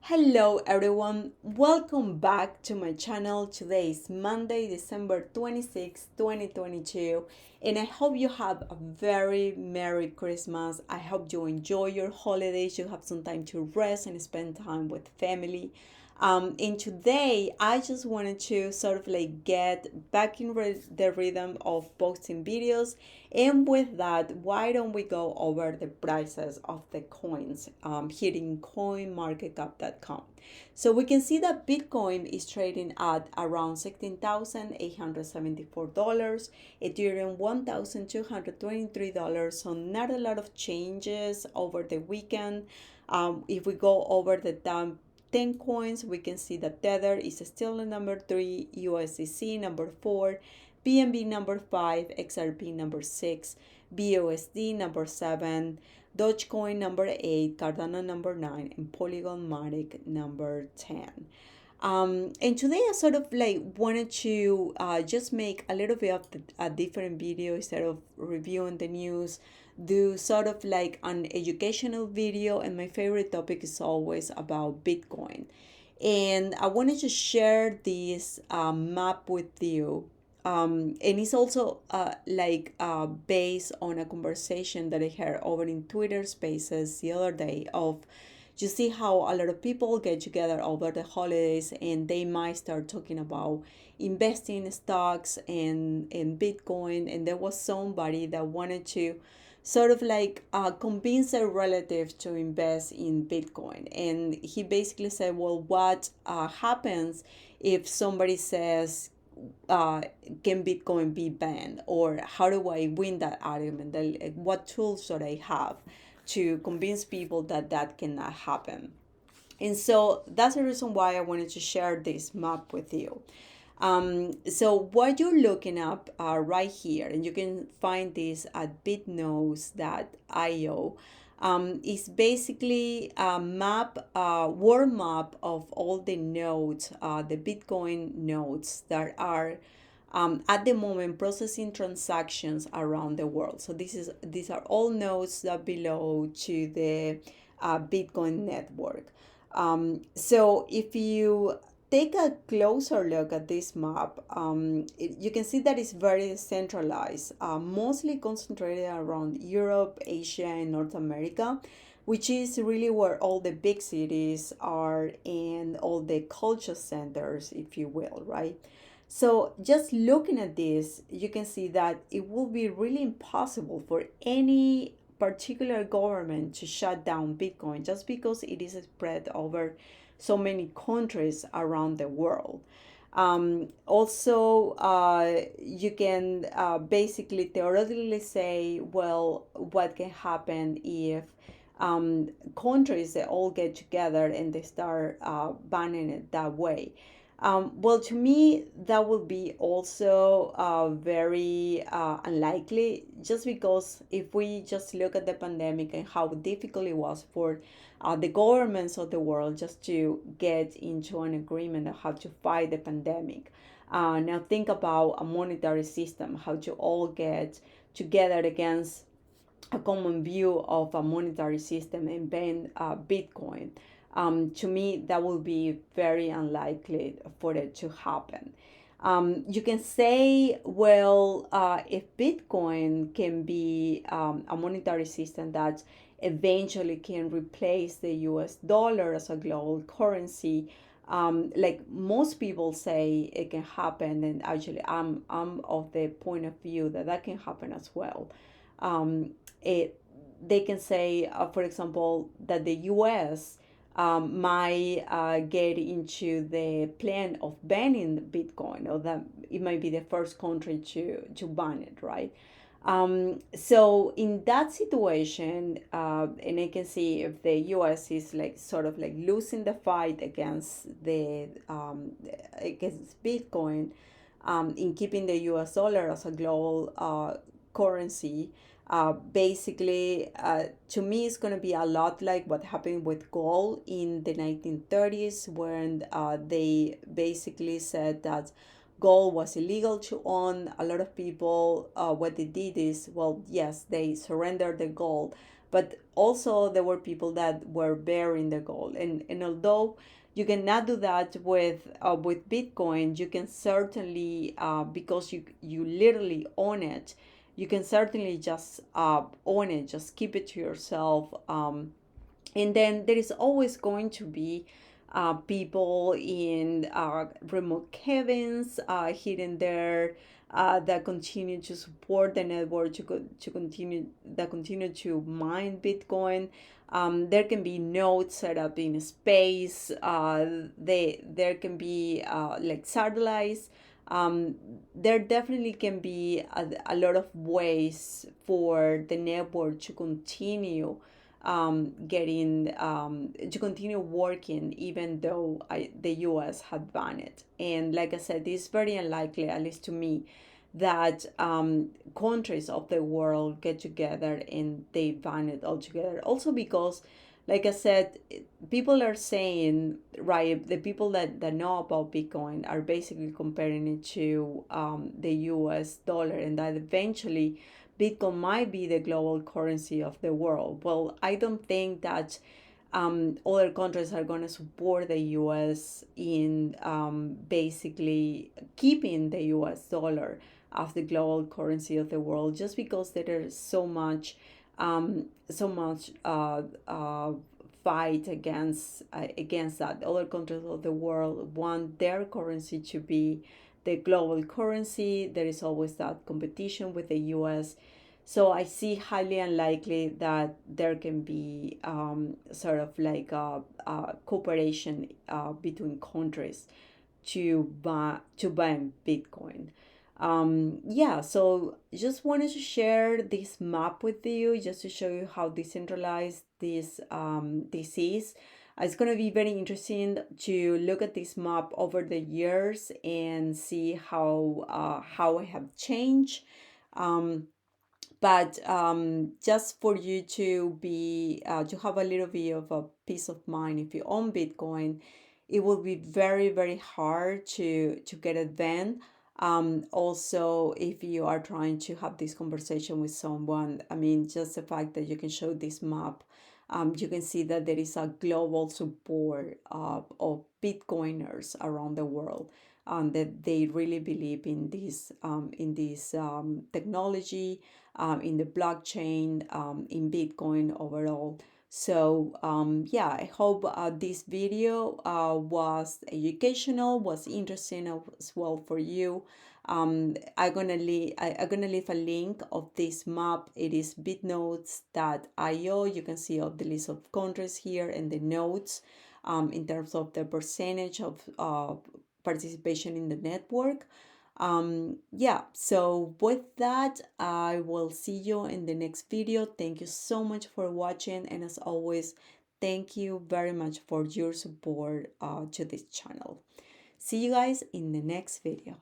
Hello everyone, welcome back to my channel. Today is Monday, December 26, 2022, and I hope you have a very Merry Christmas. I hope you enjoy your holidays, you have some time to rest and spend time with family. And today I just wanted to sort of like get back in the rhythm of posting videos. And with that, why don't we go over the prices of the coins here in coinmarketcap.com. So we can see that Bitcoin is trading at around $16,874, Ethereum $1,223. So not a lot of changes over the weekend. If we go over the time 10 coins, we can see that Tether is still the number 3, USDC number 4, BNB number 5, XRP number 6, BUSD number 7, Dogecoin number 8, Cardano number 9, and Polygon Matic number 10. And today I sort of like wanted to just make a little bit of a different video instead of reviewing the news, do sort of like an educational video. And my favorite topic is always about Bitcoin. And I wanted to share this map with you. And it's also based on a conversation that I heard over in Twitter Spaces the other day of you see how a lot of people get together over the holidays and they might start talking about investing in stocks and Bitcoin. And there was somebody that wanted to sort of like convince a relative to invest in Bitcoin. And he basically said, well, what happens if somebody says, uh, can Bitcoin be banned? Or how do I win that argument? What tools should I have to convince people that that cannot happen? And so that's the reason why I wanted to share this map with you. So what you're looking up right here, and you can find this at bitnose.io, is basically a map, world map of all the nodes, the Bitcoin nodes that are at the moment processing transactions around the world. So these are all nodes that belong to the Bitcoin network. So if you take a closer look at this map, you can see that it's very centralized, mostly concentrated around Europe, Asia, and North America, which is really where all the big cities are and all the culture centers, if you will, right? So just looking at this, you can see that it will be really impossible for any particular government to shut down Bitcoin just because it is spread over so many countries around the world. Also, you can basically theoretically say, well, what can happen if countries that all get together and they start banning it that way? Well, to me, that would be also very unlikely, just because if we just look at the pandemic and how difficult it was for the governments of the world just to get into an agreement on how to fight the pandemic. Now, think about a monetary system, how to all get together against a common view of a monetary system and ban Bitcoin. To me, that will be very unlikely for it to happen. You can say, well, if Bitcoin can be a monetary system that eventually can replace the US dollar as a global currency, like most people say it can happen, and actually I'm of the point of view that that can happen as well. Um, it They can say, for example, that the U.S. Might get into the plan of banning Bitcoin, or that it might be the first country to ban it, right? So in that situation, and I can see if the U.S. is like sort of like losing the fight against the against Bitcoin, in keeping the U.S. dollar as a global currency. Basically, to me, it's going to be a lot like what happened with gold in the 1930s, when they basically said that gold was illegal to own. A lot of people, what they did is, well, yes, they surrendered the gold, but also there were people that were bearing the gold. And although you cannot do that with Bitcoin, you can certainly, because you literally own it, you can certainly just own it, just keep it to yourself. And then there is always going to be people in remote cabins hidden there that continue to support the network, to continue that continue to mine Bitcoin. There can be nodes set up in space. There can be like satellites. There definitely can be a lot of ways for the network to continue getting to continue working, even though the US had banned it. And like I said, it's very unlikely, at least to me, that countries of the world get together and they ban it altogether. Also because, like I said, people are saying, right, the people that know about Bitcoin are basically comparing it to the US dollar, and that eventually Bitcoin might be the global currency of the world. Well, I don't think that other countries are going to support the US in basically keeping the US dollar as the global currency of the world, just because there is so much fight against that. Other countries of the world want their currency to be the global currency. There is always that competition with the US. So I see highly unlikely that there can be sort of like a cooperation between countries to ban Bitcoin. Yeah, so just wanted to share this map with you just to show you how decentralized this is. It's going to be very interesting to look at this map over the years and see how it have changed. Um, but just for you to be to have a little bit of a peace of mind, if you own Bitcoin, it will be very very hard to get it banned. Also, if you are trying to have this conversation with someone, I mean, just the fact that you can show this map, you can see that there is a global support of Bitcoiners around the world, that they really believe in this technology, in the blockchain, in Bitcoin overall. So yeah, I hope this video was educational, was interesting as well for you. I'm gonna leave a link of this map. It is bitnotes.io. You can see all the list of countries here and the nodes in terms of the percentage of participation in the network. Yeah, so with that, I will see you in the next video. Thank you so much for watching, and as always, thank you very much for your support to this channel. See you guys in the next video.